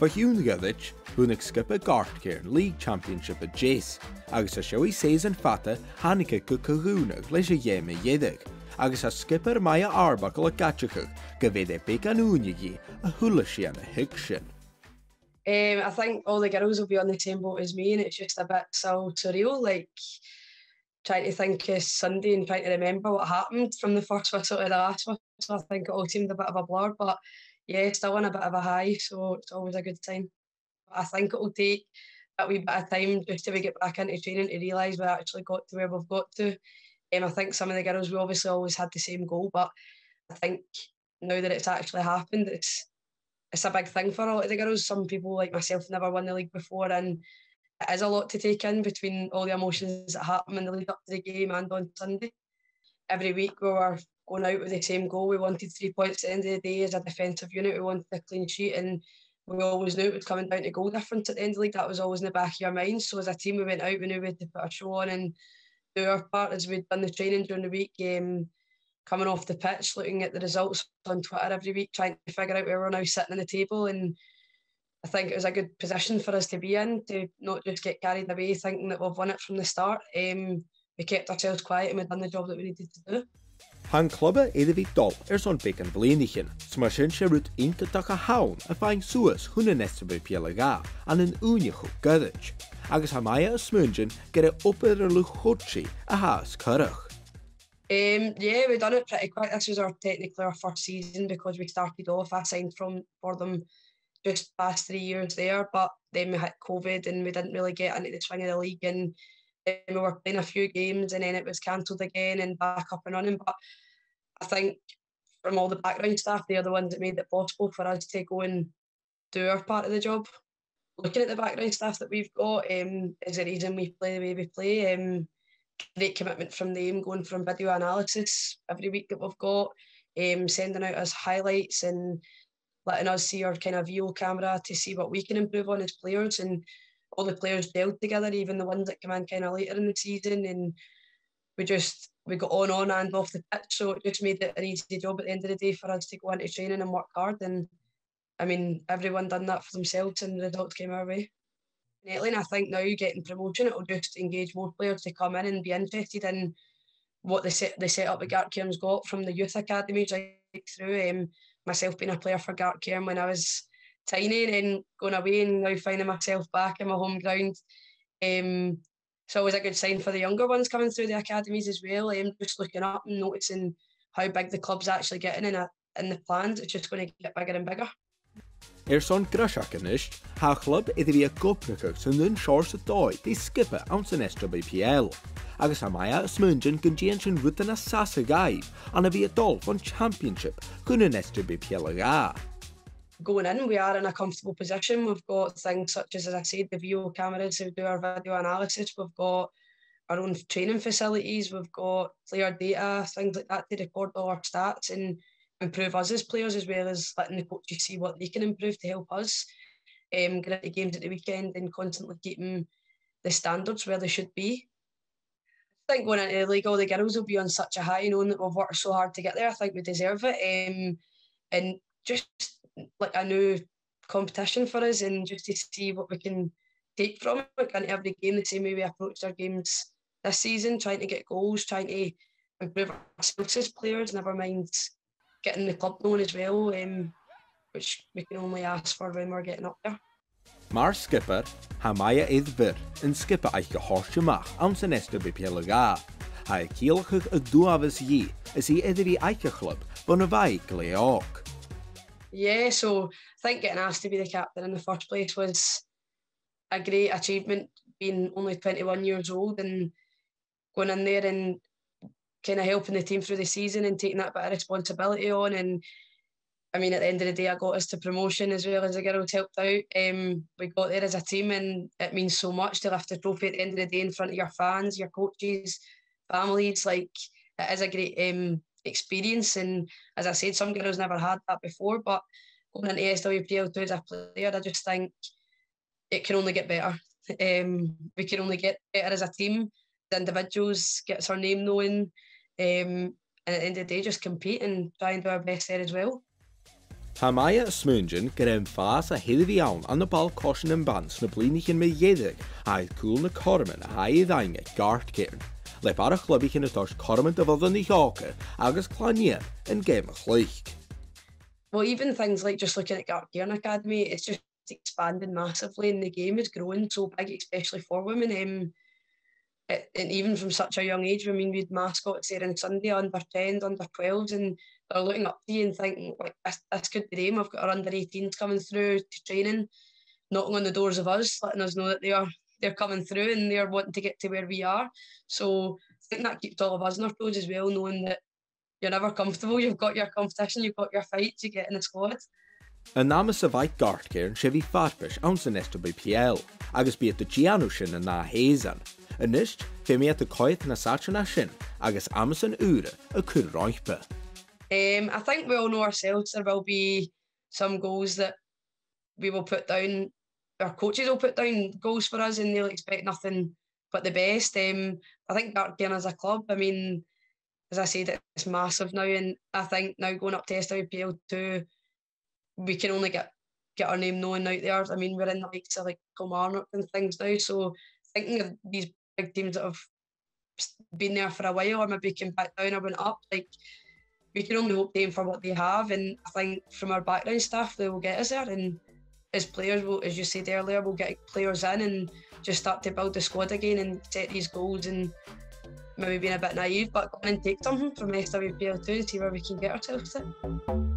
Fa hiún gadit, húnach skipa Gartcairn League Championship a Jace, agus a seoí séis an fata hánica go cahúnach leis a dhéime dhéideag, agus a skipper Maya Arbuckle a gatchachach, go bhéad é big an únigí a thula síana hic sin. I think all the girls will be on the same boat as me, and it's just a bit so surreal, like trying to think of Sunday and trying to remember what happened from the first whistle to the last whistle. I think it all seemed a bit of a blur, but yeah, still in a bit of a high, so it's always a good sign. I think it will take a wee bit of time just till we get back into training to realise we actually got to where we've got to. I think some of the girls, we obviously always had the same goal, but I think now that it's actually happened, it's a big thing for a lot of the girls. Some people like myself never won the league before, and it is a lot to take in between all the emotions that happen in the lead up to the game and on Sunday. Every week we were going out with the same goal. We wanted 3 points at the end of the day as a defensive unit. We wanted a clean sheet, and we always knew it was coming down to goal difference at the end of the league. That was always in the back of your mind. So as a team, we went out, we knew we had to put a show on and do our part as we'd done the training during the week. Coming off the pitch, looking at the results on Twitter every week, trying to figure out where we're now sitting on the table. And I think it was a good position for us to be in, to not just get carried away thinking that we've won it from the start. We kept ourselves quiet and we've done the job that we needed to do. Han clubbe idir bhí dul son big an bléanachin, so mar sin sé rút intatach a haun a fáin suas hunna nesta be pialaga an an únechu gadich, agus ha Maya a smúngin get a upper lu chotsi a has curach. Yeah, we've done it pretty quick. This was technically our first season because we started off. I signed for them just past 3 years there, but then we hit COVID and we didn't really get into the swing of the league, and then we were playing a few games and then it was cancelled again and back up and running. But I think from all the background staff, they're the ones that made it possible for us to go and do our part of the job. Looking at the background staff that we've got is the reason we play the way we play. Great commitment from them, going from video analysis every week that we've got, sending out us highlights and letting us see our kind of VO camera to see what we can improve on as players. And all the players gelled together, even the ones that come in kind of later in the season, and we got on and off the pitch, so it just made it an easy job at the end of the day for us to go into training and work hard. And I mean, everyone done that for themselves and the results came our way. And I think now getting promotion, it'll just engage more players to come in and be interested in what the setup that Gartcairn's got from the youth academies right through. Myself being a player for Gartcairn when I was tiny and then going away and now finding myself back in my home ground. It's always a good sign for the younger ones coming through the academies as well. Just looking up and noticing how big the club's actually getting in the plans. It's just going to get bigger and bigger. Son grashacanisht, ha club idir bhí a goprachach san dún seors a dóid dí skippe an san SWPL. Agus ha Maya a smúngin gandían sin rutan a sasa gaib an a bhí a dul von championship chun an SWPL aga. Going in, we are in a comfortable position. We've got things such as I said, the VO cameras to do our video analysis. We've got our own training facilities. We've got player data, things like that to record all our stats and improve us as players, as well as letting the coaches see what they can improve to help us get into games at the weekend and constantly keeping the standards where they should be. I think going into the league, all the girls will be on such a high, knowing that we've worked so hard to get there. I think we deserve it. And just like a new competition for us, and just to see what we can take from it into every game, the same way we approached our games this season, trying to get goals, trying to improve ourselves as players, never mind getting the club known as well, which we can only ask for when we're getting up there. Mar skipper, ha Maya idir in skipper eich gehortjemach an san SWPL aga. Ha kielchig a duavis yi, is he idir eich club, bon a vai gleok. Yeah, so I think getting asked to be the captain in the first place was a great achievement, being only 21 years old and going in there and kind of helping the team through the season and taking that bit of responsibility on. And I mean, at the end of the day, I got us to promotion as well as the girls helped out. We got there as a team, and it means so much to lift a trophy at the end of the day in front of your fans, your coaches, families. Like, it is a great experience. And as I said, some girls never had that before, but going into SWPL2 as a player, I just think it can only get better. We can only get better as a team. The individuals gets our name known, and at the end of the day, just compete and try and do our best there as well. Tá Maya smúnjin gyda'n ffas a hyddf iawn an y bal cosyn yn bans na blynich yn meiedig a cwl na corman a i ddainge Gart Cairn. Le bar a chlybich yn y tos corman dyfodd yn ei hoca agos clania yn gem a chlyich. Well, even things like just looking at Gart Cairn Academy, it's just expanding massively and the game is growing so big, especially for women. And even from such a young age, I mean, we had mascots there on Sunday, under 10s, under 12s, and they're looking up to you and thinking, like, this could be them. I've got our under 18s coming through to training, knocking on the doors of us, letting us know that they're coming through and they're wanting to get to where we are. So I think that keeps all of us on our toes as well, knowing that you're never comfortable. You've got your competition, you've got your fights, you get in the squad. Yn am y syfait Gart Cairn sef I farfish awns yn SWPL, agos bu at y Gianw sin yn na heizan. Ynysg, fe mi at y coeth na sachan a sin, agos amas yn ure y cwr roipa. I think we all know ourselves there will be some goals that we will put down, our coaches will put down goals for us and they'll expect nothing but the best. I think Gart Cairn as a club, I mean, as I said, it's massive now, and I think now going up to SWPL 2, we can only get our name known out there. I mean, we're in the likes of like Kilmarnock and things now, so thinking of these big teams that have been there for a while or maybe came back down or went up, like, we can only hope to aim for what they have, and I think from our background staff they will get us there, and as players, as you said earlier, we'll get players in and just start to build the squad again and set these goals, and maybe being a bit naive but go and take something from SWPL2 to see where we can get ourselves to.